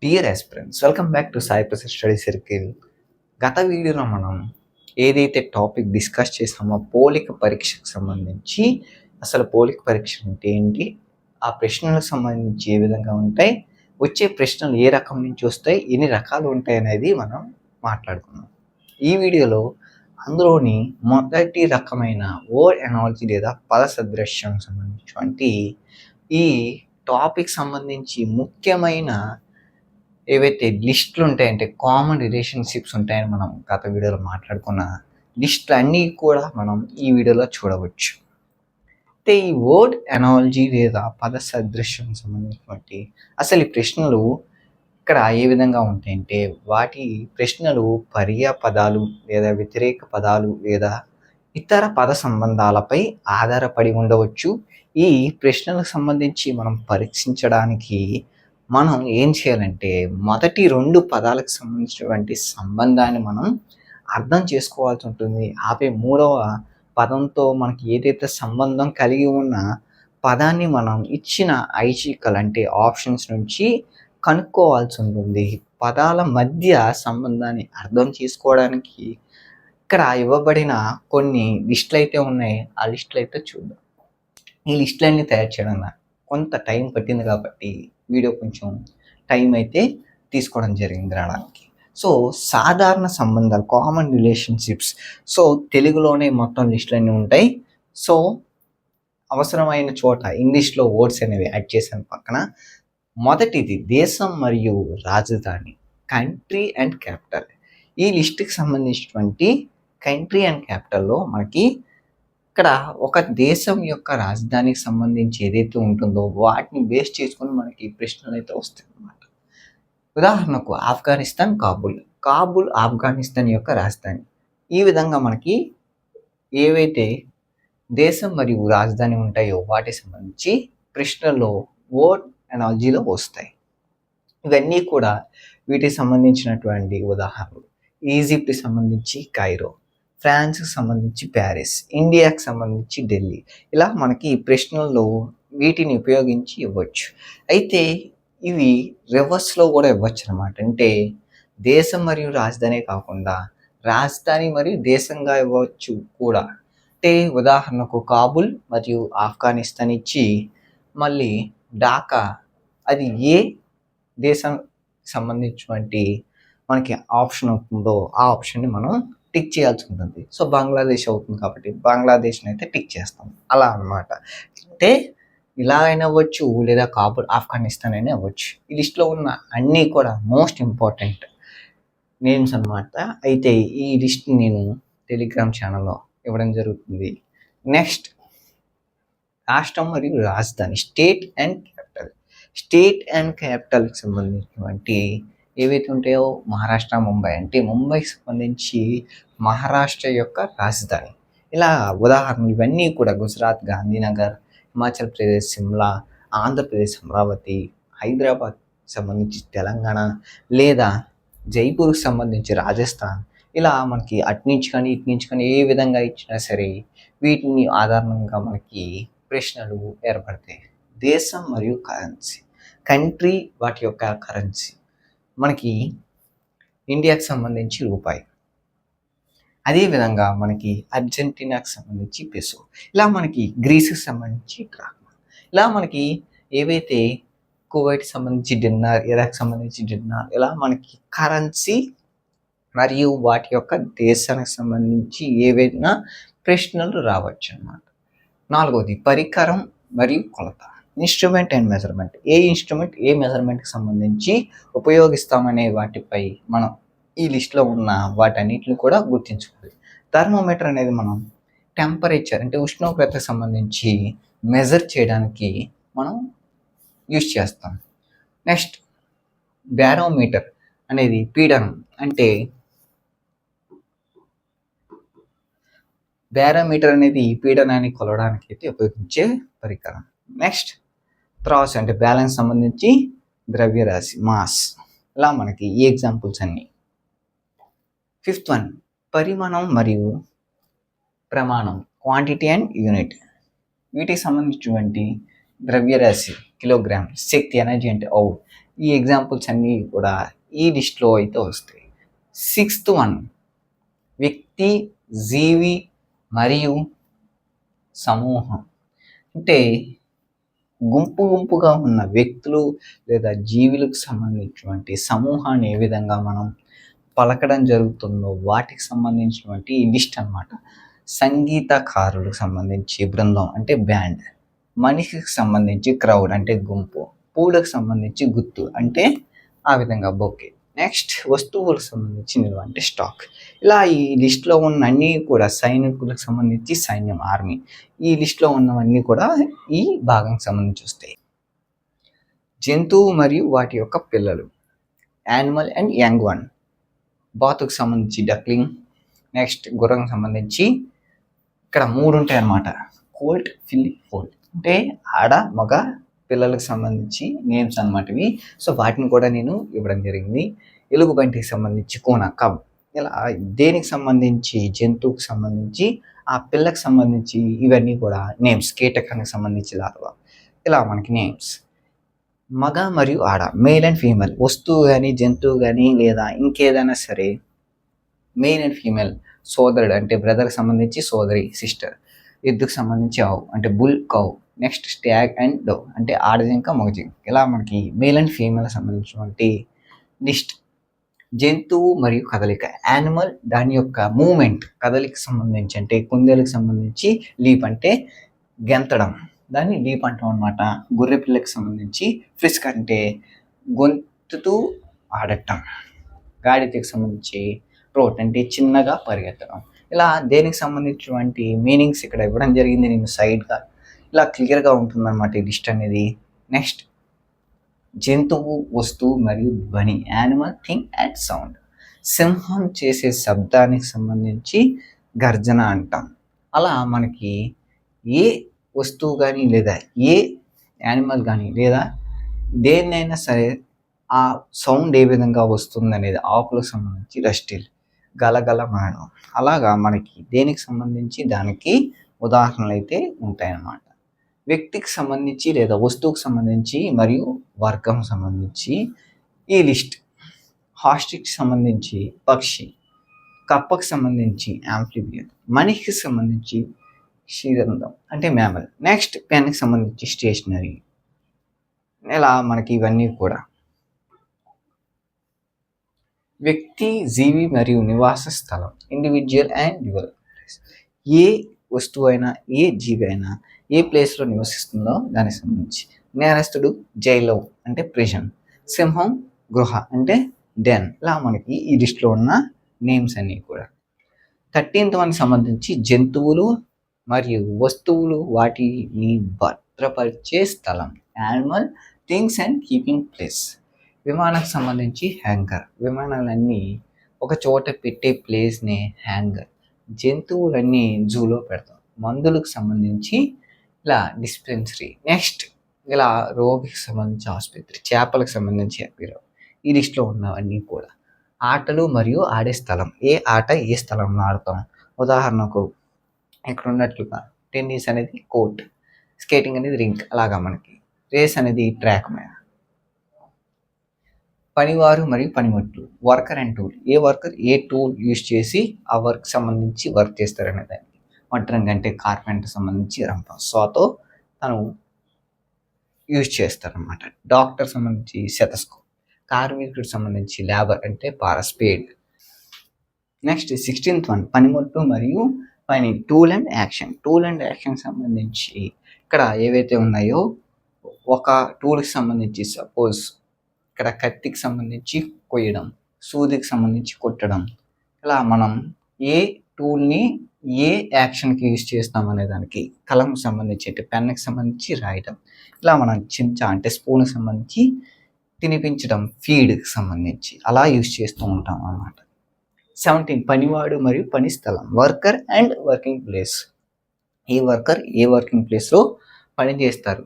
Dear aspirants, welcome back to Sai Prasad study circle. గత వీడియోలో మనం ఏదైతే టాపిక్ డిస్కస్ చేసామో పోలిక పరీక్షకు సంబంధించి, అసలు పోలిక పరీక్ష అంటే ఏంటి, ఆ ప్రశ్నలకు సంబంధించి ఏ విధంగా ఉంటాయి, వచ్చే ప్రశ్నలు ఏ రకం నుంచి వస్తాయి, ఎన్ని రకాలు ఉంటాయి అనేది మనం మాట్లాడుకున్నాం. ఈ వీడియోలో అందులోని మొదటి రకమైన వర్డ్ ఎనాలజీ లేదా పద సదృశ్యం సంబంధించినటువంటి ఈ టాపిక్ సంబంధించి ముఖ్యమైన ఏవైతే లిస్టులు ఉంటాయంటే కామన్ రిలేషన్షిప్స్ ఉంటాయని మనం గత వీడియోలో మాట్లాడుకున్న లిస్టులు అన్నీ కూడా మనం ఈ వీడియోలో చూడవచ్చు. అయితే ఈ వర్డ్ ఎనాలజీ లేదా పద సదృశ్యం సంబంధించినటువంటి అసలు ఈ ప్రశ్నలు ఇక్కడ ఏ విధంగా ఉంటాయంటే, వాటి ప్రశ్నలు పర్యాయ పదాలు లేదా వ్యతిరేక పదాలు లేదా ఇతర పద సంబంధాలపై ఆధారపడి ఉండవచ్చు. ఈ ప్రశ్నలకు సంబంధించి మనం పరీక్షించడానికి మనం ఏం చేయాలంటే, మొదటి 2 పదాలకు సంబంధించినటువంటి సంబంధాన్ని మనం అర్థం చేసుకోవాల్సి ఉంటుంది. ఆపై 3వ పదంతో మనకి ఏదైతే సంబంధం కలిగి ఉన్న పదాన్ని మనం ఇచ్చిన ఐచ్ఛికలు అంటే ఆప్షన్స్ నుంచి కనుక్కోవాల్సి ఉంటుంది. పదాల మధ్య సంబంధాన్ని అర్థం చేసుకోవడానికి ఇక్కడ ఇవ్వబడిన కొన్ని లిస్టులు అయితే ఉన్నాయి. ఆ లిస్టులు అయితే చూద్దాం. ఈ లిస్టులన్నీ తయారు చేయడం కొంత టైం పట్టింది కాబట్టి వీడియో కొంచెం టైం అయితే తీసుకోవడం జరిగింది రావడానికి. సో సాధారణ సంబంధాలు, కామన్ రిలేషన్షిప్స్. సో తెలుగులోనే మొత్తం లిస్టులన్నీ ఉంటాయి. సో అవసరమైన చోట ఇంగ్లీష్లో వర్డ్స్ అనేవి యాడ్ చేశాను పక్కన. మొదటిది దేశం మరియు రాజధాని, కంట్రీ అండ్ క్యాపిటల్. ఈ లిస్టుకి సంబంధించినటువంటి కంట్రీ అండ్ క్యాపిటల్లో మనకి ఇక్కడ ఒక దేశం యొక్క రాజధానికి సంబంధించి ఏదైతే ఉంటుందో వాటిని బేస్ చేసుకొని మనకి ప్రశ్నలు అయితే వస్తాయి అన్నమాట. ఉదాహరణకు ఆఫ్ఘనిస్తాన్, కాబుల్ ఆఫ్ఘనిస్తాన్ యొక్క రాజధాని. ఈ విధంగా మనకి ఏవైతే దేశం మరియు రాజధాని ఉంటాయో వాటికి సంబంధించి ప్రశ్నల్లో వర్డ్ ఎనాలజీలో వస్తాయి. ఇవన్నీ కూడా వీటికి సంబంధించినటువంటి ఉదాహరణలు. ఈజిప్ట్కి సంబంధించి కైరో, ఫ్రాన్స్కి సంబంధించి ప్యారిస్, ఇండియాకి సంబంధించి ఢిల్లీ. ఇలా మనకి ప్రశ్నల్లో వీటిని ఉపయోగించి ఇవ్వచ్చు. అయితే ఇవి రివర్స్లో కూడా ఇవ్వచ్చు అనమాట. అంటే దేశం మరియు రాజధాని కాకుండా రాజధాని మరియు దేశంగా ఇవ్వచ్చు కూడా. అంటే ఉదాహరణకు కాబుల్ మరియు ఆఫ్ఘనిస్తాన్ ఇచ్చి మళ్ళీ ఢాకా అది ఏ దేశం సంబంధించినటువంటి మనకి ఆప్షన్ అవుతుందో ఆ ఆప్షన్ని మనం టిక్ చేయాల్సి ఉంటుంది. సో బంగ్లాదేశ్ అవుతుంది కాబట్టి బంగ్లాదేశ్ని అయితే టిక్ చేస్తాం. అలా అన్నమాట. అంటే ఇలా అయినా అవ్వచ్చు, లేదా కాబుల్ ఆఫ్ఘనిస్తాన్ అయినా అవ్వచ్చు. ఈ లిస్ట్లో ఉన్న అన్నీ కూడా మోస్ట్ ఇంపార్టెంట్ నేమ్స్ అన్నమాట. అయితే ఈ లిస్ట్ నేను టెలిగ్రామ్ ఛానల్లో ఇవ్వడం జరుగుతుంది. నెక్స్ట్ రాష్ట్రం మరియు రాజధాని, state and capital. State and క్యాపిటల్కి సంబంధించినటువంటి ఏవైతే ఉంటాయో మహారాష్ట్ర, ముంబై. అంటే ముంబైకి సంబంధించి మహారాష్ట్ర యొక్క రాజధాని. ఇలా ఉదాహరణలు ఇవన్నీ కూడా గుజరాత్ గాంధీనగర్, హిమాచల్ ప్రదేశ్ సిమ్లా, ఆంధ్రప్రదేశ్ అమరావతి, హైదరాబాద్ సంబంధించి తెలంగాణ, లేదా జైపూర్కి సంబంధించి రాజస్థాన్. ఇలా మనకి అటు నుంచి కానీ ఇటు నుంచి కానీ ఏ విధంగా ఇచ్చినా సరే వీటిని ఆధారంగా మనకి ప్రశ్నలు ఏర్పడతాయి. దేశం మరియు కరెన్సీ, కంట్రీ వాటి యొక్క కరెన్సీ. మనకి ఇండియాకి సంబంధించి రూపాయి, అదేవిధంగా మనకి అర్జెంటీనాకి సంబంధించి పెసో, ఇలా మనకి గ్రీస్కి సంబంధించి డ్రాక్మా. ఇలా మనకి ఏవైతే కువైట్కి సంబంధించి డిన్నార్, ఇరాక్ సంబంధించి డిన్నార్, ఇలా మనకి కరెన్సీ మరియు వాటి యొక్క దేశానికి సంబంధించి ఏవైనా ప్రశ్నలు రావచ్చు అన్నమాట. 4వది పరికరం మరియు కొలత, ఇన్స్ట్రుమెంట్ అండ్ మెజర్మెంట్. ఏ ఇన్స్ట్రుమెంట్ ఏ మెజర్మెంట్కి సంబంధించి ఉపయోగిస్తామనే వాటిపై మనం ఈ లిస్ట్లో ఉన్న వాటన్నిటిని కూడా గుర్తించుకోవాలి. థర్మోమీటర్ అనేది మనం టెంపరేచర్ అంటే ఉష్ణోగ్రతకు సంబంధించి మెజర్ చేయడానికి మనం యూజ్ చేస్తాం. నెక్స్ట్ బ్యారోమీటర్ అనేది పీడనం, అంటే బ్యారోమీటర్ అనేది పీడనాన్ని కొలవడానికి అయితే ఉపయోగించే పరికరం. నెక్స్ట్ త్రాస్ అంటే బ్యాలెన్స్ సంబంధించి ద్రవ్యరాశి, మాస్. ఇలా మనకి ఈ ఎగ్జాంపుల్స్ అన్నీ. 5th వన్ పరిమాణం మరియు ప్రమాణం, క్వాంటిటీ అండ్ యూనిట్. వీటికి సంబంధించినటువంటి ద్రవ్యరాశి కిలోగ్రామ్, శక్తి ఎనర్జీ అంటే ఈ ఎగ్జాంపుల్స్ అన్నీ కూడా ఈ లిస్ట్లో అయితే వస్తాయి. 6th వన్, వ్యక్తి, జీవి మరియు సమూహం. అంటే గుంపుగా ఉన్న వ్యక్తులు లేదా జీవులకు సంబంధించినటువంటి సమూహాన్ని ఏ విధంగా మనం పలకడం జరుగుతుందో వాటికి సంబంధించినటువంటి ఈ లిస్ట్ అనమాట. సంగీతకారులకు సంబంధించి బృందం అంటే బ్యాండ్, మనిషికి సంబంధించి క్రౌడ్ అంటే గుంపు, పూలకు సంబంధించి గుత్తు అంటే ఆ విధంగా బొకే, నెక్స్ట్ వస్తువులకు సంబంధించి నిల్వ అంటే స్టాక్. ఇలా ఈ లిస్ట్లో ఉన్న అన్నీ కూడా సైనికులకు సంబంధించి సైన్యం ఆర్మీ, ఈ లిస్ట్లో ఉన్నవన్నీ కూడా ఈ భాగానికి సంబంధించి వస్తాయి. జంతువు మరియు వాటి యొక్క పిల్లలు, యానిమల్ అండ్ యంగ్ వన్, బాతుకు సంబంధించి డక్లింగ్, నెక్స్ట్ గుర్రంకి సంబంధించి ఇక్కడ 3 ఉంటాయి అన్నమాట, కోల్ట్, ఫిల్, ఫోల్ అంటే ఆడ మగ పిల్లలకు సంబంధించి నేమ్స్ అనమాట ఇవి. సో వాటిని కూడా నేను ఇవ్వడం జరిగింది. ఎలుగుబంటికి సంబంధించి కోన, కబ్, ఇలా దేనికి సంబంధించి జంతువుకి సంబంధించి ఆ పిల్లకి సంబంధించి ఇవన్నీ కూడా నేమ్స్, కీటకానికి సంబంధించి లార్వా, ఇలా మనకి నేమ్స్. మగ మరియు ఆడ, మేల్ అండ్ ఫీమేల్, వస్తువు కానీ జంతువు కానీ లేదా ఇంకేదైనా సరే మేల్ అండ్ ఫీమేల్, సోదరుడు అంటే బ్రదర్కి సంబంధించి సోదరి సిస్టర్, ఎద్దుకు సంబంధించి ఆవు అంటే bull, cow, next stag and doe అంటే ఆడజింక మగజింక. ఇలా మనకి మేల్ అండ్ ఫీమేల్ సంబంధించినటువంటి లిస్ట్. జంతువు మరియు కదలిక, యానిమల్ దాని యొక్క మూమెంట్, కదలికి సంబంధించి అంటే కుందేలకు సంబంధించి లీప్ అంటే గెంతడం, దాన్ని లీప్ అంటాం అనమాట. గొర్రె పిల్లకి సంబంధించి ఫ్రిస్క్ అంటే గొంతుతూ ఆడటం, గాడిదకి సంబంధించి ట్రోట్ అంటే చిన్నగా పరిగెత్తడం. ఇలా దేనికి సంబంధించినటువంటి మీనింగ్స్ ఇక్కడ ఇవ్వడం జరిగింది నేను సైడ్గా, ఇలా క్లియర్గా ఉంటుందన్నమాట ఈ లిస్ట్ అనేది. నెక్స్ట్ జంతువు, వస్తువు మరియు ధ్వని, యానిమల్, థింగ్ అండ్ సౌండ్. సింహం చేసే శబ్దానికి సంబంధించి గర్జన అంటాం. అలా మనకి ఏ వస్తువు కానీ లేదా ఏ యానిమల్ కానీ లేదా దేన్నైనా సరే ఆ సౌండ్ ఏ విధంగా వస్తుంది అనేది, ఆకులకు సంబంధించి రస్టిల్, గలగల మనడం. అలాగా మనకి దేనికి సంబంధించి దానికి ఉదాహరణలు అయితే ఉంటాయన్నమాట. వ్యక్తికి సంబంధించి లేదా వస్తువుకు సంబంధించి మరియు వర్గం సంబంధించి ఈ లిస్ట్. హాస్టిక్కి సంబంధించి పక్షి, కప్పకు సంబంధించి యాంఫిబియన్, మనిషికి సంబంధించి క్షీరందం అంటే మ్యామల్, నెక్స్ట్ పెన్కి సంబంధించి స్టేషనరీ. ఇలా మనకి ఇవన్నీ కూడా వ్యక్తి, జీవి మరియు నివాస స్థలం, ఇండివిజువల్ అండ్ డ్యువల్ ప్లేస్. ఏ వస్తువు అయినా ఏ జీవి అయినా ఏ ప్లేస్లో నివసిస్తుందో దానికి సంబంధించి. నేరస్తుడు జైల్లో అంటే ప్రిజన్, సింహం గృహ అంటే డెన్. ఇలా మనకి ఈ లిస్ట్లో ఉన్న నేమ్స్ అన్నీ కూడా. 13th వన్కి సంబంధించి జంతువులు మరియు వస్తువులు వాటిని భద్రపరిచే స్థలం, animal, things and keeping place. విమానానికి సంబంధించి హ్యాంగర్, విమానాలన్నీ ఒక చోట పెట్టే ప్లేస్ని హ్యాంగర్. జంతువులన్నీ జూలో పెడతాం. మందులకు సంబంధించి ఇలా డిస్పెన్సరీ. నెక్స్ట్ ఇలా రోగికి సంబంధించి ఆసుపత్రి, చేపలకు సంబంధించి అక్వేరియం. ఈ లిస్ట్లో ఉన్నవన్నీ కూడా. ఆటలు మరియు ఆడే స్థలం, ఏ ఆట ఏ స్థలంలో ఆడతాం. ఉదాహరణకు ఇక్కడ ఉన్నట్లుగా టెన్నిస్ అనేది కోర్ట్, స్కేటింగ్ అనేది రింక్. అలాగా మనకి రేస్ అనేది ట్రాక్ మీద. పనివారు మరియు పనిముట్లు, worker and tool, A worker A tool use చేసి ఆ వర్క్ సంబంధించి వర్క్ చేస్తారనే దానికి. వడ్రంగి అంటే కార్పెంటర్ సంబంధించి రంప, సాతో తను యూజ్ చేస్తారనమాట. డాక్టర్ సంబంధించి సెతస్కోప్, కార్మికుడికి సంబంధించి లేబర్ అంటే పార, స్పేడ్. నెక్స్ట్ 16th వన్ పనిముట్లు మరియు పని, tool and action. Tool and action సంబంధించి ఇక్కడ ఏవైతే ఉన్నాయో ఒక టూల్కి సంబంధించి సపోజ్ ఇక్కడ కత్తికి సంబంధించి కొయ్యడం, సూదికి సంబంధించి కొట్టడం. ఇలా మనం ఏ టూల్ని ఏ యాక్షన్కి యూజ్ చేస్తాం అనే దానికి. కలంకి సంబంధించి అంటే పెన్కి సంబంధించి రాయడం. ఇలా మనం చెంచా అంటే స్పూన్కి సంబంధించి తినిపించడం, ఫీడ్కి సంబంధించి అలా యూజ్ చేస్తూ ఉంటాం అన్నమాట. 17 పనివాడు మరియు పని స్థలం, worker and working place. A worker A working ప్లేస్లో పని చేస్తారు.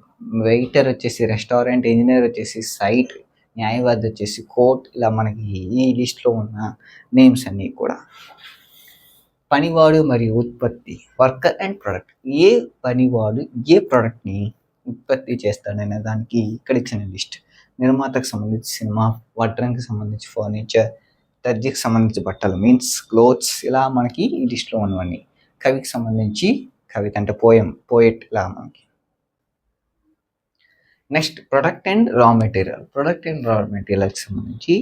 వెయిటర్ వచ్చేసి రెస్టారెంట్, ఇంజనీర్ వచ్చేసి సైట్, న్యాయవాది వచ్చేసి కోర్ట్. ఇలా మనకి ఈ లిస్ట్లో ఉన్న నేమ్స్ అన్నీ కూడా. పనివాడు మరియు ఉత్పత్తి, వర్కర్ అండ్ ప్రొడక్ట్. ఏ పనివాడు ఏ ప్రోడక్ట్ని ఉత్పత్తి చేస్తాడనే దానికి ఇక్కడ ఇచ్చిన లిస్ట్. నిర్మాతకు సంబంధించి సినిమా, వడ్రంకి సంబంధించి ఫర్నిచర్, దర్జీకి సంబంధించి బట్టలు మీన్స్ క్లోత్స్, ఇలా మనకి ఈ లిస్ట్లో ఉన్నవన్నీ. కవికి సంబంధించి కవిత అంటే పోయెట్ ఇలా మనకి. Next product and raw material. Product and రా మెటీరియల్కి సంబంధించి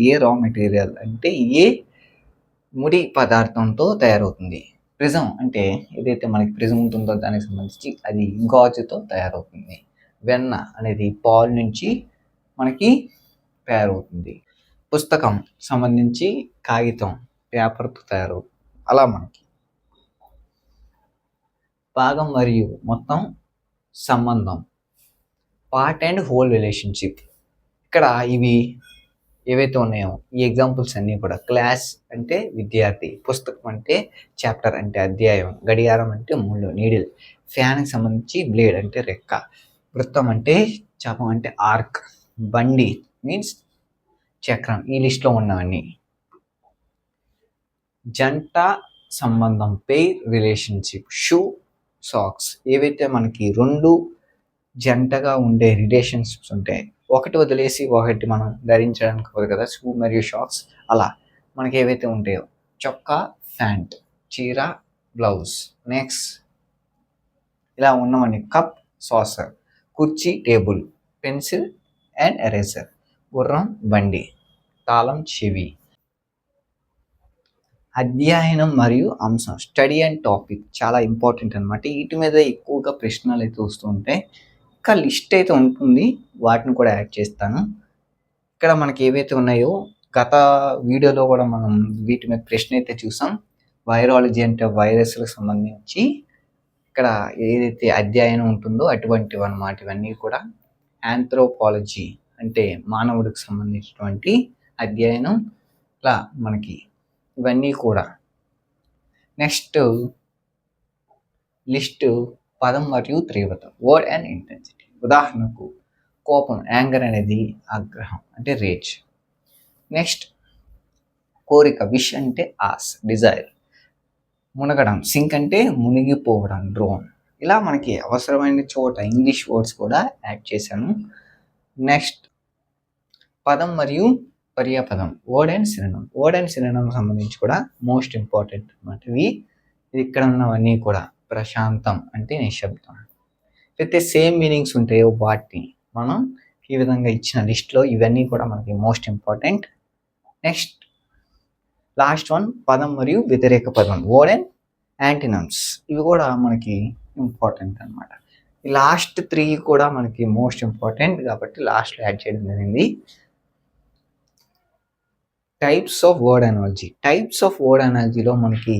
ఏ రా మెటీరియల్ అంటే ఏ ముడి పదార్థంతో తయారవుతుంది. ప్రిజం అంటే ఏదైతే మనకి ప్రిజం ఉంటుందో దానికి సంబంధించి అది గాజుతో తయారవుతుంది. వెన్న అనేది పాలు నుంచి మనకి తయారవుతుంది. పుస్తకం సంబంధించి కాగితం పేపర్తో తయారవుతుంది. అలా మనకి భాగం మరియు మొత్తం సంబంధం, పార్ట్ అండ్ హోల్ రిలేషన్షిప్. ఇక్కడ ఇవి ఏవైతే ఉన్నాయో ఈ ఎగ్జాంపుల్స్ అన్నీ కూడా క్లాస్ అంటే విద్యార్థి, పుస్తకం అంటే చాప్టర్ అంటే అధ్యాయం, గడియారం అంటే ముళ్ళు నీడిల్, ఫ్యాన్కి సంబంధించి బ్లేడ్ అంటే రెక్క, వృత్తం అంటే చాపం అంటే ఆర్క్, బండి మీన్స్ చక్రం. ఈ లిస్ట్లో ఉన్నవన్నీ. జంట సంబంధం పెయిర్ రిలేషన్షిప్, షూ సాక్స్ ఏవైతే మనకి రెండు జంటగా ఉండే రిలేషన్షిప్స్ ఉంటాయి, ఒకటి వదిలేసి ఒకటి మనం ధరించడానికి కాదు కదా షూ మరియు షాక్స్. అలా మనకి ఏవైతే ఉంటాయో చొక్కా ప్యాంట్, చీర బ్లౌజ్, నెక్స్ట్ ఇలా ఉన్నవన్నీ. కప్ సాసర్, కుర్చీ టేబుల్, పెన్సిల్ అండ్ ఎరేజర్, గుర్రం బండి, తాళం చెవి. అధ్యయనం మరియు అంశం స్టడీ అండ్ టాపిక్ చాలా ఇంపార్టెంట్ అనమాట. వీటి మీద ఎక్కువగా ప్రశ్నలు అయితే వస్తూ ఉంటాయి. ఇంకా లిస్ట్ అయితే ఉంటుంది, వాటిని కూడా యాడ్ చేస్తాను. ఇక్కడ మనకి ఏవైతే ఉన్నాయో గత వీడియోలో కూడా మనం వీటి మీద ప్రశ్న అయితే చూసాం. వైరాలజీ అంటే వైరస్లకు సంబంధించి ఇక్కడ ఏదైతే అధ్యయనం ఉంటుందో అటువంటివి అన్నమాట ఇవన్నీ కూడా. ఆంథ్రోపాలజీ అంటే మానవుడికి సంబంధించినటువంటి అధ్యయనం, ఇలా మనకి ఇవన్నీ కూడా. నెక్స్ట్ లిస్టు పదం మరియు తీవ్రత, వర్డ్ అండ్ ఇంటెన్సిటీ. ఉదాహరణకు కోపం యాంగర్ అనేది ఆగ్రహం అంటే రేజ్. నెక్స్ట్ కోరిక, విష్ అంటే ఆస్ డిజైర్. మునగడం సింక్ అంటే మునిగిపోవడం డ్రోన్. ఇలా మనకి అవసరమైన చోట ఇంగ్లీష్ వర్డ్స్ కూడా యాడ్ చేశాను. నెక్స్ట్ పదం మరియు పర్యాపదం, word and synonym. Word and synonym సంబంధించి కూడా మోస్ట్ ఇంపార్టెంట్ అన్నమాట. ఇవి ఇక్కడ ఉన్నవన్నీ కూడా. ప్రశాంతం అంటే నిశ్శబ్దం. అయితే సేమ్ మీనింగ్స్ ఉంటాయో వాటిని మనం ఈ విధంగా ఇచ్చిన లిస్ట్లో ఇవన్నీ కూడా మనకి most important. Next last one పదం మరియు వ్యతిరేక పదం, వర్డ్ అండ్ యాంటినమ్స్. ఇవి కూడా మనకి ఇంపార్టెంట్ అనమాట. ఈ లాస్ట్ 3 కూడా మనకి మోస్ట్ ఇంపార్టెంట్ కాబట్టి లాస్ట్లో యాడ్ చేయడం జరిగింది. Types of word analogy. Types of word అనాలజీలో మనకి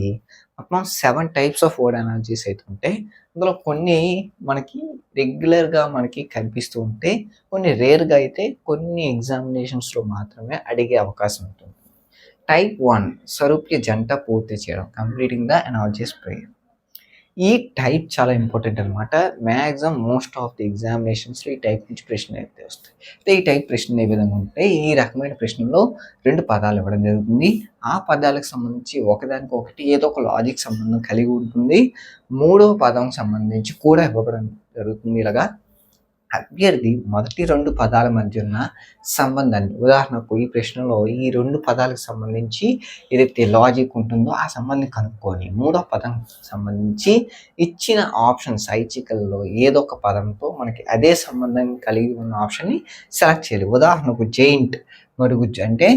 మొత్తం 7 టైప్స్ ఆఫ్ వర్డ్ అనాలజీస్ అయితే ఉంటాయి. అందులో కొన్ని మనకి రెగ్యులర్గా మనకి కనిపిస్తూ ఉంటే, కొన్ని రేర్గా అయితే కొన్ని ఎగ్జామినేషన్స్లో మాత్రమే అడిగే అవకాశం ఉంటుంది. టైప్ 1 సరూప్య జంట పూర్తి చేయడం, కంప్లీటింగ్ ద అనాలజీస్ ప్రేయర్. ఈ టైప్ చాలా ఇంపార్టెంట్ అనమాట. మ్యాక్సిమం మోస్ట్ ఆఫ్ ది ఎగ్జామినేషన్స్లో ఈ టైప్ నుంచి ప్రశ్నలు అయితే వస్తాయి. అయితే ఈ టైప్ ప్రశ్నలు ఏ విధంగా ఉంటాయి, ఈ రకమైన ప్రశ్నలో 2 పదాలు ఇవ్వడం జరుగుతుంది. ఆ పదాలకు సంబంధించి ఒకదానికి ఒకటి ఏదో ఒక లాజిక్ సంబంధం కలిగి ఉంటుంది. 3వ పదం సంబంధించి కూడా ఇవ్వడం జరుగుతుంది. ఇలాగా అభ్యర్థి మొదటి 2 పదాల మధ్య ఉన్న సంబంధాన్ని, ఉదాహరణకు ఈ ప్రశ్నలో ఈ 2 పదాలకు సంబంధించి ఏదైతే లాజిక్ ఉంటుందో ఆ సంబంధం కనుక్కొని 3వ పదం సంబంధించి ఇచ్చిన ఆప్షన్స్ ఐచ్ఛికల్లో ఏదో ఒక పదంతో మనకి అదే సంబంధం కలిగి ఉన్న ఆప్షన్ని సెలెక్ట్ చేయాలి. ఉదాహరణకు జెయింట్ మరుగుజ్జు అంటే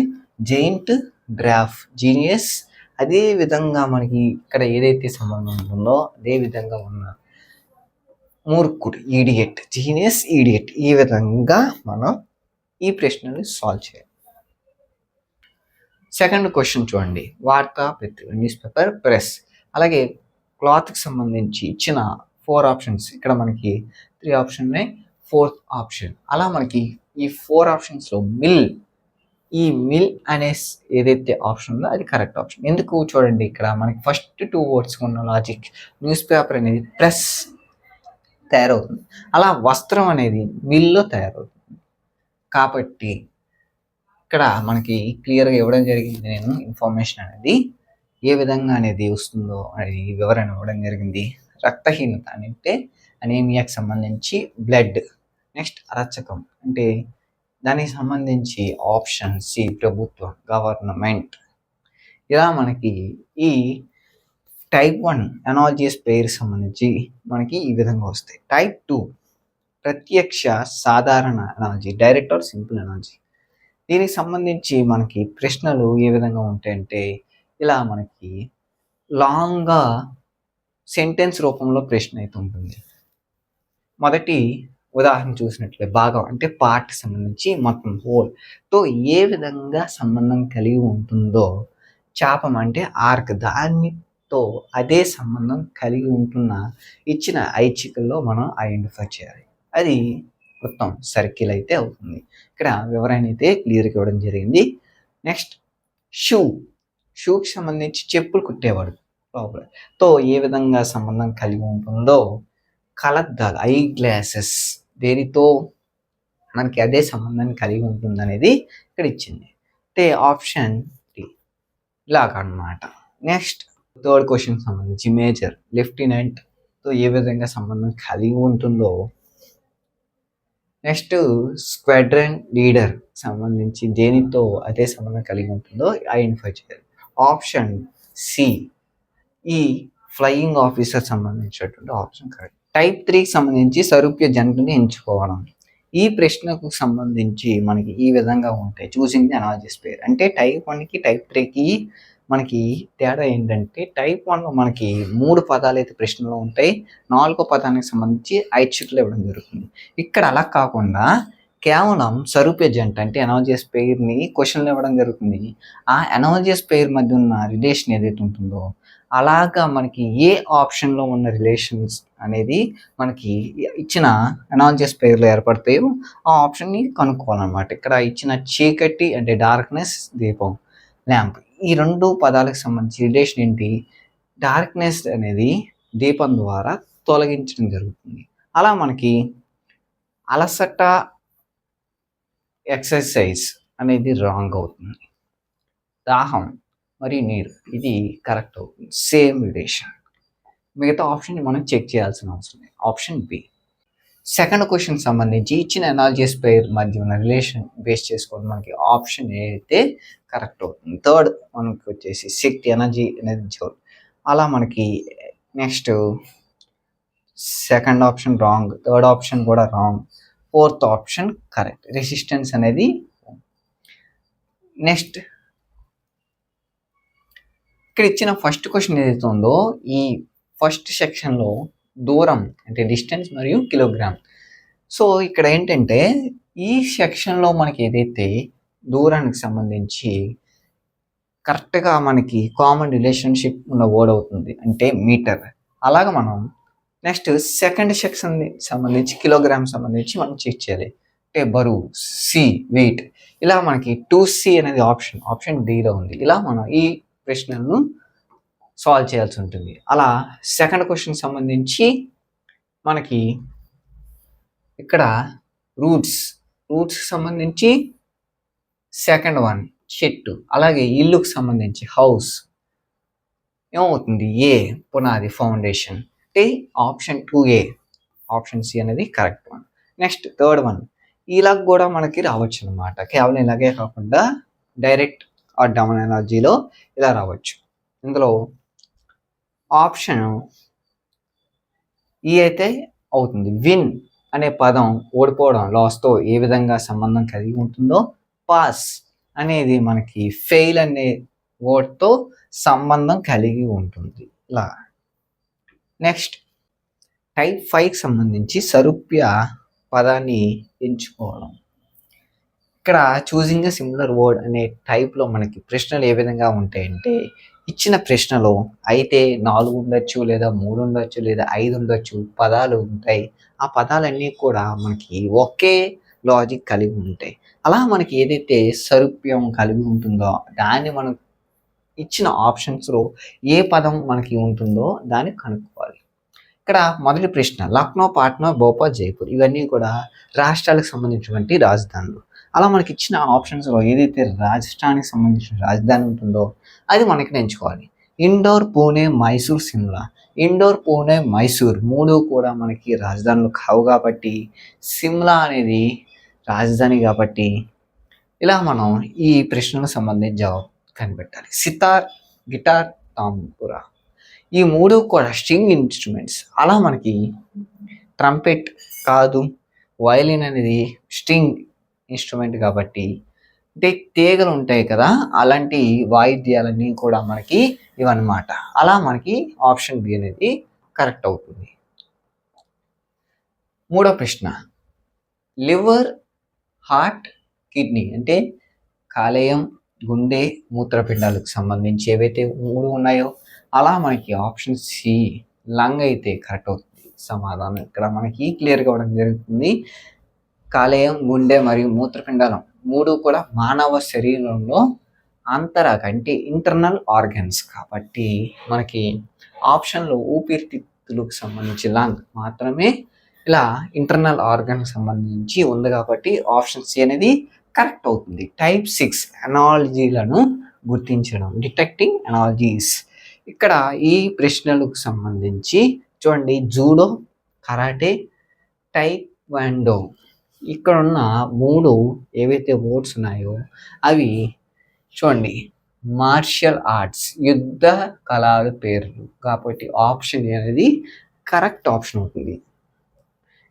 జెయింట్ గ్రాఫ్, జీనియస్. అదే విధంగా మనకి ఇక్కడ ఏదైతే సంబంధం ఉంటుందో అదే విధంగా ఉన్న మూర్ఖుడు ఈడియట్, జీనియస్ ఈడియట్. ఈ విధంగా మనం ఈ ప్రశ్నని సాల్వ్ చేయాలి. సెకండ్ క్వశ్చన్ చూడండి. వార్తాపత్రిక న్యూస్ పేపర్, ప్రెస్. అలాగే క్లాత్కి సంబంధించి ఇచ్చిన 4 ఆప్షన్స్, ఇక్కడ మనకి 3 ఆప్షన్ ఉన్నాయి, 4th ఆప్షన్. అలా మనకి ఈ 4 ఆప్షన్స్లో ఈ మిల్ అనే ఏదైతే ఆప్షన్ ఉందో అది కరెక్ట్ ఆప్షన్. ఎందుకు చూడండి, ఇక్కడ మనకి ఫస్ట్ 2 వర్డ్స్ ఉన్న లాజిక్. న్యూస్ పేపర్ అనేది ప్రెస్ తయారవుతుంది, అలా వస్త్రం అనేది మిల్లో తయారవుతుంది. కాబట్టి ఇక్కడ మనకి క్లియర్గా ఇవ్వడం జరిగింది. నేను ఇన్ఫర్మేషన్ అనేది ఏ విధంగా అనేది వస్తుందో అది వివరణ ఇవ్వడం జరిగింది. రక్తహీనత అంటే అనీమియాకి సంబంధించి బ్లడ్. నెక్స్ట్ అరచకం అంటే దానికి సంబంధించి ఆప్షన్ సి ప్రభుత్వం, గవర్నమెంట్. ఇలా మనకి ఈ టైప్ 1 అనాలజీస్ పేరు సంబంధించి మనకి ఈ విధంగా వస్తాయి. టైప్ 2 ప్రత్యక్ష సాధారణ analogy, direct or simple analogy. దీనికి సంబంధించి మనకి ప్రశ్నలు ఏ విధంగా ఉంటాయంటే ఇలా మనకి లాంగ్గా సెంటెన్స్ రూపంలో ప్రశ్న అయితే ఉంటుంది. మొదటి ఉదాహరణ చూసినట్లే భాగం అంటే పార్ట్ సంబంధించి మొత్తం హోల్తో ఏ విధంగా సంబంధం కలిగి ఉంటుందో, చాపం అంటే ఆర్క్ దానితో అదే సంబంధం కలిగి ఉంటున్న ఇచ్చిన ఐచ్ఛికల్లో మనం ఐడెంటిఫై చేయాలి. అది మొత్తం సర్కిల్ అయితే అవుతుంది. ఇక్కడ వివరణ అయితే క్లియర్గా ఇవ్వడం జరిగింది. నెక్స్ట్ షూకి సంబంధించి చెప్పులు కుట్టేవాడు లోపలతో ఏ విధంగా సంబంధం కలిగి ఉంటుందో, కలద్దాలు ఐ గ్లాసెస్ దేనితో మనకి అదే సంబంధాన్ని కలిగి ఉంటుంది అనేది ఇక్కడ ఇచ్చింది. అంటే ఆప్షన్ ఇలాగా అనమాట. నెక్స్ట్ థర్డ్ క్వశ్చన్ సంబంధించి మేజర్ లెఫ్టినెంట్తో ఏ విధంగా సంబంధం కలిగి ఉంటుందో, నెక్స్ట్ స్క్వాడ్రన్ లీడర్ సంబంధించి దేనితో అదే సంబంధం కలిగి ఉంటుందో ఐడెంటిఫై చేయాలి. ఆప్షన్ సి ఈ ఫ్లయింగ్ ఆఫీసర్ సంబంధించినటువంటి ఆప్షన్ కరెక్ట్. టైప్ 3కి సంబంధించి సారూప్య జంటని ఎంచుకోవడం. ఈ ప్రశ్నకు సంబంధించి మనకి ఈ విధంగా ఉంటాయి. చూసింగ్ ది అనాలజీస్ పేర్ అంటే టైప్ 1కి టైప్ 3కి మనకి తేడా ఏంటంటే టైప్ 1లో మనకి 3 పదాలు అయితే ప్రశ్నలో ఉంటాయి, 4వ పదానికి సంబంధించి ఐచ్ఛికలు ఇవ్వడం జరుగుతుంది. ఇక్కడ అలా కాకుండా కేవలం సారూప్య జంట అంటే అనాలజీస్ పేర్ని క్వశ్చన్లు ఇవ్వడం జరుగుతుంది. ఆ అనాలజీస్ పేర్ మధ్య ఉన్న రిలేషన్ ఏదైతే ఉంటుందో అలాగా మనకి ఏ ఆప్షన్లో ఉన్న రిలేషన్స్ అనేది మనకి ఇచ్చిన అనాలజీస్ పేర్లో ఏర్పడతాయో ఆ ఆప్షన్ని కనుక్కోవాలన్నమాట. ఇక్కడ ఇచ్చిన చీకటి అంటే డార్క్నెస్, దీపం ల్యాంప్, ఈ 2 పదాలకు సంబంధించి రిలేషన్ ఏంటి, డార్క్నెస్ అనేది దీపం ద్వారా తొలగించడం జరుగుతుంది. అలా మనకి అలసట ఎక్సర్సైజ్ అనేది రాంగ్ అవుతుంది. దాహం మరియు నీరు ఇది కరెక్ట్ అవుతుంది. Same relation. మిగతా ఆప్షన్ మనం చెక్ చేయాల్సిన అవసరం లేదు. Option B. సెకండ్ క్వశ్చన్ సంబంధించి ఇచ్చిన అనాలజీస్ పేర్ మధ్య ఉన్న రిలేషన్ బేస్ చేసుకోవడం మనకి ఆప్షన్ ఏ అయితే కరెక్ట్ అవుతుంది. థర్డ్ మనకి వచ్చేసి శక్తి, ఎనర్జీ అనేది జోల్. అలా మనకి next second option wrong, third option కూడా రాంగ్, ఫోర్త్ ఆప్షన్ కరెక్ట్. రెసిస్టెన్స్ అనేది నెక్స్ట్ ఇక్కడ ఇచ్చిన ఫస్ట్ క్వశ్చన్ ఏదైతే ఉందో ఈ ఫస్ట్ సెక్షన్లో దూరం అంటే డిస్టెన్స్ మరియు కిలోగ్రామ్. సో ఇక్కడ ఏంటంటే ఈ సెక్షన్లో మనకి ఏదైతే దూరానికి సంబంధించి కరెక్ట్గా మనకి కామన్ రిలేషన్షిప్ ఉన్న వర్డ్ అవుతుంది అంటే మీటర్. అలాగ మనం నెక్స్ట్ సెకండ్ సెక్షన్ సంబంధించి కిలోగ్రామ్ సంబంధించి మనం చెక్ చేయాలి. అంటే బరువు, సి వెయిట్. ఇలా మనకి 2C అనేది ఆప్షన్ డిలో ఉంది. ఇలా మనం ఈ ప్రశ్నలను సాల్వ్ చేయాల్సి ఉంటుంది. అలా సెకండ్ క్వశ్చన్ సంబంధించి మనకి ఇక్కడ రూట్స్ సంబంధించి సెకండ్ వన్ చెట్టు, అలాగే ఇల్లుకు సంబంధించి హౌస్ ఏమవుతుంది ఏ పునాది ఫౌండేషన్. అంటే ఆప్షన్ 2A ఆప్షన్ సి అనేది correct one. Next third one ఇలాగ కూడా మనకి రావచ్చు అనమాట. కేవలం ఇలాగే కాకుండా డైరెక్ట్ ఆర్ డౌన్ ఎనర్జీలో ఇలా రావచ్చు. ఇందులో ఆప్షన్ ఈ అయితే అవుతుంది. విన్ అనే పదం ఓడిపోవడం లాస్తో ఏ విధంగా సంబంధం కలిగి ఉంటుందో పాస్ అనేది మనకి ఫెయిల్ అనే వర్డ్తో సంబంధం కలిగి ఉంటుంది. ఇలా నెక్స్ట్ టైప్ 5కి సంబంధించి సారూప్య పదాన్ని ఎంచుకోవడం. ఇక్కడ చూసింగ్ ఎ సిమిలర్ వర్డ్ అనే టైప్లో మనకి ప్రశ్నలు ఏ విధంగా ఉంటాయంటే ఇచ్చిన ప్రశ్నలో అయితే 4 ఉండొచ్చు, లేదా 3 ఉండొచ్చు, లేదా 5 ఉండొచ్చు పదాలు ఉంటాయి. ఆ పదాలన్నీ కూడా మనకి ఒకే లాజిక్ కలిగి ఉంటాయి. అలా మనకి ఏదైతే సారూప్యం కలిగి ఉంటుందో దాన్ని మనం ఇచ్చిన ఆప్షన్స్లో ఏ పదం మనకి ఉంటుందో దాన్ని కనుక్కోవాలి. ఇక్కడ మొదటి ప్రశ్న లక్నో, పాట్నా, భోపాల్, జైపూర్ ఇవన్నీ కూడా రాష్ట్రాలకు సంబంధించినటువంటి రాజధానులు. అలా మనకి ఇచ్చిన ఆప్షన్స్లో ఏదైతే రాజస్థానికి సంబంధించిన రాజధాని ఉంటుందో అది మనకి ఎంచుకోవాలి. ఇండోర్, పూణే, మైసూర్, సిమ్లా. ఇండోర్, పూణే, మైసూర్ 3 కూడా మనకి రాజధానులు కావు కాబట్టి సిమ్లా అనేది రాజధాని కాబట్టి ఇలా మనం ఈ ప్రశ్నలకు సంబంధించి జవాబు కనిపెట్టాలి. సితార్, గిటార్, తాంబూరా ఈ 3 కూడా స్ట్రింగ్ ఇన్స్ట్రుమెంట్స్. అలా మనకి ట్రంపెట్ కాదు, వయలిన్ అనేది స్ట్రింగ్ ఇన్స్ట్రుమెంట్ కాబట్టి అంటే తీగలు ఉంటాయి కదా, అలాంటి వాయిద్యాలన్నీ కూడా మనకి ఇవన్నమాట. అలా మనకి ఆప్షన్ బి అనేది కరెక్ట్ అవుతుంది. మూడో ప్రశ్న, లివర్, హార్ట్, కిడ్నీ అంటే కాలేయం, గుండె, మూత్రపిండాలకు సంబంధించి ఏవైతే 3 ఉన్నాయో అలా మనకి ఆప్షన్ సి లంగ్ అయితే కరెక్ట్ అవుతుంది. సమాధానం ఇక్కడ మనకి క్లియర్గా ఇవ్వడం జరుగుతుంది. కాలేయం, గుండె మరియు మూత్రపిండాలం 3 కూడా మానవ శరీరంలో అంతరాగ అంటే ఇంటర్నల్ ఆర్గన్స్ కాబట్టి మనకి ఆప్షన్లో ఊపిరితిత్తులకు సంబంధించి లంగ్ మాత్రమే ఇలా ఇంటర్నల్ ఆర్గన్ సంబంధించి ఉంది కాబట్టి ఆప్షన్ సి అనేది కరెక్ట్ అవుతుంది. టైప్ 6 అనాలజీలను గుర్తించడం, డిటెక్టింగ్ అనాలజీస్. ఇక్కడ ఈ ప్రశ్నలకు సంబంధించి చూడండి, జూడో, కరాటే, టైక్వాండో ఇక్కడ ఉన్న 3 ఏవైతే వర్డ్స్ ఉన్నాయో అవి చూడండి మార్షల్ ఆర్ట్స్, యుద్ధ కళల పేర్లు కాబట్టి ఆప్షన్ అనేది కరెక్ట్ ఆప్షన్ అవుతుంది.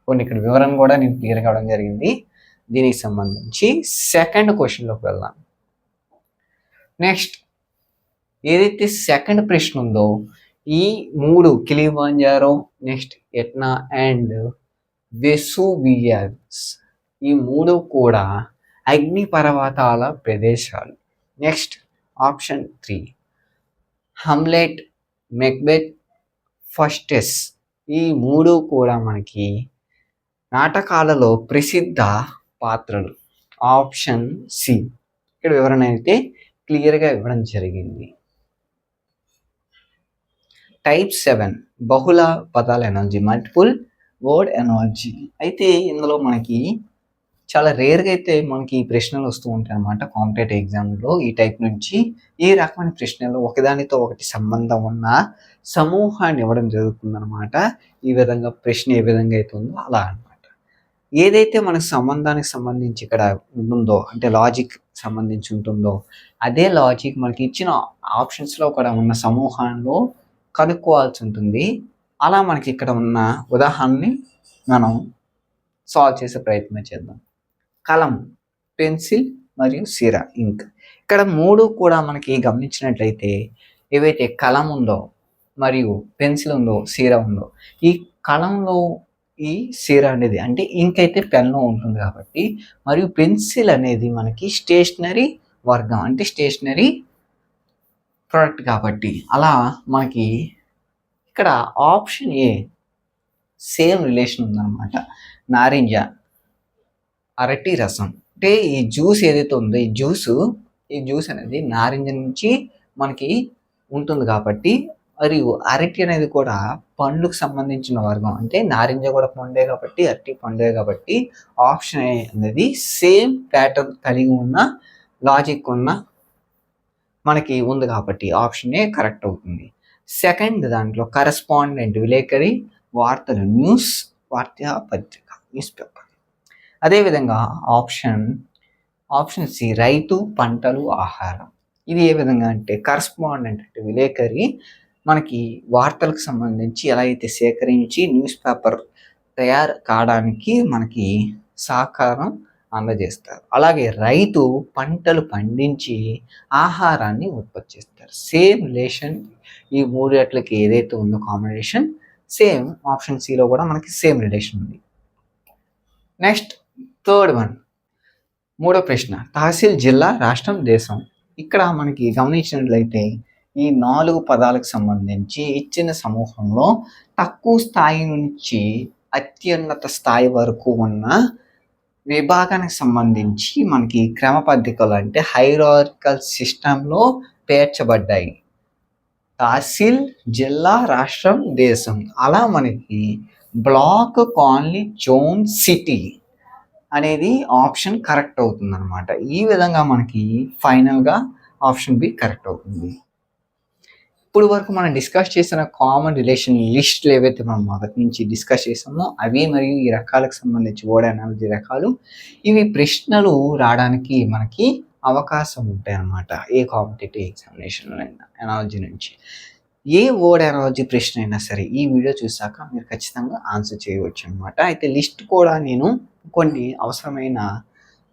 కొన్ని ఇక్కడ వివరణ కూడా నేను క్లియర్గా అవడం జరిగింది. దీనికి సంబంధించి సెకండ్ క్వశ్చన్లోకి వెళ్దాం. నెక్స్ట్ ఏదైతే సెకండ్ ప్రశ్న ఉందో ఈ 3 Kilimanjaro, next Etna and Vesuvius ఈ 3 కూడా అగ్నిపర్వతాల ప్రదేశాలు. నెక్స్ట్ ఆప్షన్ 3 హమ్లెట్, మెక్బెత్, ఫస్టెస్ ఈ 3 కూడా మనకి నాటకాలలో ప్రసిద్ధ పాత్రలు. ఆప్షన్ సి ఇక్కడ వివరణ అయితే క్లియర్గా ఇవ్వడం జరిగింది. టైప్ 7 బహుళ పదాల ఎనాలజీ, మల్టిపుల్ వర్డ్ ఎనాలజీ. అయితే ఇందులో మనకి చాలా రేర్గా అయితే మనకి ఈ ప్రశ్నలు వస్తూ ఉంటాయి అన్నమాట. కాంపిటేటివ్ ఎగ్జామ్లో ఈ టైప్ నుంచి ఈ రకమైన ప్రశ్నలు ఒకదానితో ఒకటి సంబంధం ఉన్న సమూహాన్ని ఇవ్వడం జరుగుతుంది అనమాట. ఈ విధంగా ప్రశ్న ఏ విధంగా అయితే ఉందో అలా అనమాట. ఏదైతే మనకు సంబంధానికి సంబంధించి ఇక్కడ ఉంటుందో అంటే లాజిక్ సంబంధించి ఉంటుందో అదే లాజిక్ మనకి ఇచ్చిన ఆప్షన్స్లో కూడా ఉన్న సమూహంలో కనుక్కోవాల్సి ఉంటుంది. అలా మనకి ఇక్కడ ఉన్న ఉదాహరణని మనం సాల్వ్ చేసే ప్రయత్నం చేద్దాం. కలం, పెన్సిల్ మరియు సిరా, ఇంక్. ఇక్కడ 3 కూడా మనకి గమనించినట్లయితే ఏవైతే కలం ఉందో మరియు పెన్సిల్ ఉందో, సిరా ఉందో, ఈ కలంలో ఈ సిరా అనేది అంటే ఇంక్ అయితే పెన్లో ఉంటుంది కాబట్టి, మరియు పెన్సిల్ అనేది మనకి స్టేషనరీ వర్గం అంటే స్టేషనరీ ప్రోడక్ట్ కాబట్టి అలా మనకి ఇక్కడ ఆప్షన్ ఏ సేమ్ రిలేషన్ ఉందన్నమాట. నారింజ, అరటి రసం అంటే ఈ జ్యూస్ ఏదైతే ఉందో ఈ జ్యూస్ అనేది నారింజ నుంచి మనకి ఉంటుంది కాబట్టి, మరియు అరటి అనేది కూడా పండుకు సంబంధించిన వర్గం అంటే నారింజ కూడా పండే కాబట్టి అరటి పండే కాబట్టి ఆప్షన్ ఏ అనేది సేమ్ ప్యాటర్న్ కలిగి ఉన్న లాజిక్ ఉన్న మనకి ఉంది కాబట్టి ఆప్షన్ ఏ కరెక్ట్ అవుతుంది. సెకండ్ దాంట్లో కరెస్పాండెంట్ విలేకరి, వార్తలు న్యూస్, వార్తాపత్రిక న్యూస్ పేపర్. అదేవిధంగా ఆప్షన్ సి రైతు, పంటలు, ఆహారం. ఇది ఏ విధంగా అంటే కరెస్పాండెంట్ అంటే విలేకరి మనకి వార్తలకు సంబంధించి ఎలా అయితే సేకరించి న్యూస్ పేపర్ తయారు కావడానికి మనకి సహకారం అందజేస్తారు. అలాగే రైతు పంటలు పండించి ఆహారాన్ని ఉత్పత్తి చేస్తారు. సేమ్ రిలేషన్ ఈ 3 అట్లకి ఏదైతే ఉందో కాంబినేషన్ సేమ్ ఆప్షన్ సిలో కూడా మనకి సేమ్ రిలేషన్ ఉంది. నెక్స్ట్ థర్డ్ వన్, మూడో ప్రశ్న, తహసీల్ జిల్లా, రాష్ట్రం, దేశం. ఇక్కడ మనకి గమనించినట్లయితే ఈ 4 పదాలకు సంబంధించి ఇచ్చిన సమూహంలో తక్కువ స్థాయి నుంచి అత్యున్నత స్థాయి వరకు ఉన్న విభాగానికి సంబంధించి మనకి క్రమ పద్ధతిలో అంటే హైరార్కికల్ సిస్టంలో పేర్చబడ్డాయి. తహసీల్, జిల్లా, రాష్ట్రం, దేశం. అలా మనకి బ్లాక్, కాలనీ, జోన్, సిటీ అనేది ఆప్షన్ కరెక్ట్ అవుతుంది అనమాట. ఈ విధంగా మనకి ఫైనల్గా ఆప్షన్ బి కరెక్ట్ అవుతుంది. ఇప్పుడు వరకు మనం డిస్కస్ చేసిన కామన్ రిలేషన్ లిస్టులు ఏవైతే మనం మొదటి నుంచి డిస్కస్ చేసామో అవి మరియు ఈ రకాలకు సంబంధించి వర్డ్ అనాలజీ రకాలు ఇవి ప్రశ్నలు రావడానికి మనకి అవకాశం ఉంటాయి అన్నమాట. ఏ కాంపిటేటివ్ ఎగ్జామినేషన్లో అయినా అనాలజీ నుంచి ఏ వర్డ్ అనాలజీ ప్రశ్న అయినా సరే ఈ వీడియో చూసాక మీరు ఖచ్చితంగా ఆన్సర్ చేయవచ్చు అనమాట. అయితే లిస్ట్ కూడా నేను కొన్ని అవసరమైన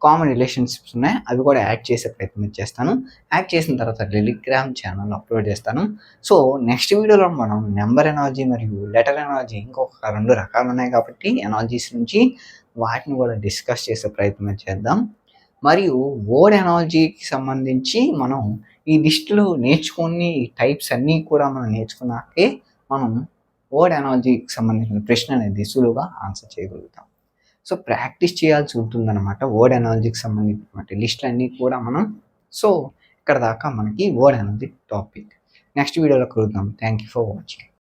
కామన్ రిలేషన్షిప్స్ ఉన్నాయి, అవి కూడా యాడ్ చేసే ప్రయత్నం చేస్తాను. యాడ్ చేసిన తర్వాత టెలిగ్రామ్ ఛానల్ అప్లోడ్ చేస్తాను. సో నెక్స్ట్ వీడియోలో మనం నెంబర్ ఎనాలజీ మరియు లెటర్ ఎనాలజీ ఇంకొక 2 రకాలు ఉన్నాయి కాబట్టి ఎనాలజీస్ నుంచి వాటిని కూడా డిస్కస్ చేసే ప్రయత్నం చేద్దాం. మరియు వర్డ్ ఎనాలజీకి సంబంధించి మనం ఈ లిస్టులు నేర్చుకొని ఈ టైప్స్ అన్నీ కూడా మనం నేర్చుకున్నాకే మనం వర్డ్ ఎనాలజీకి సంబంధించిన ప్రశ్న అనేది సులువుగా ఆన్సర్ చేయగలుగుతాం. సో ప్రాక్టీస్ చేయాల్సి ఉంటుందన్నమాట వర్డ్ ఎనాలజీకి సంబంధించినటువంటి లిస్టులు అన్నీ కూడా మనం. సో ఇక్కడ దాకా మనకి వర్డ్ ఎనాలజీ టాపిక్. నెక్స్ట్ వీడియోలో కలుద్దాం. Thank you for watching.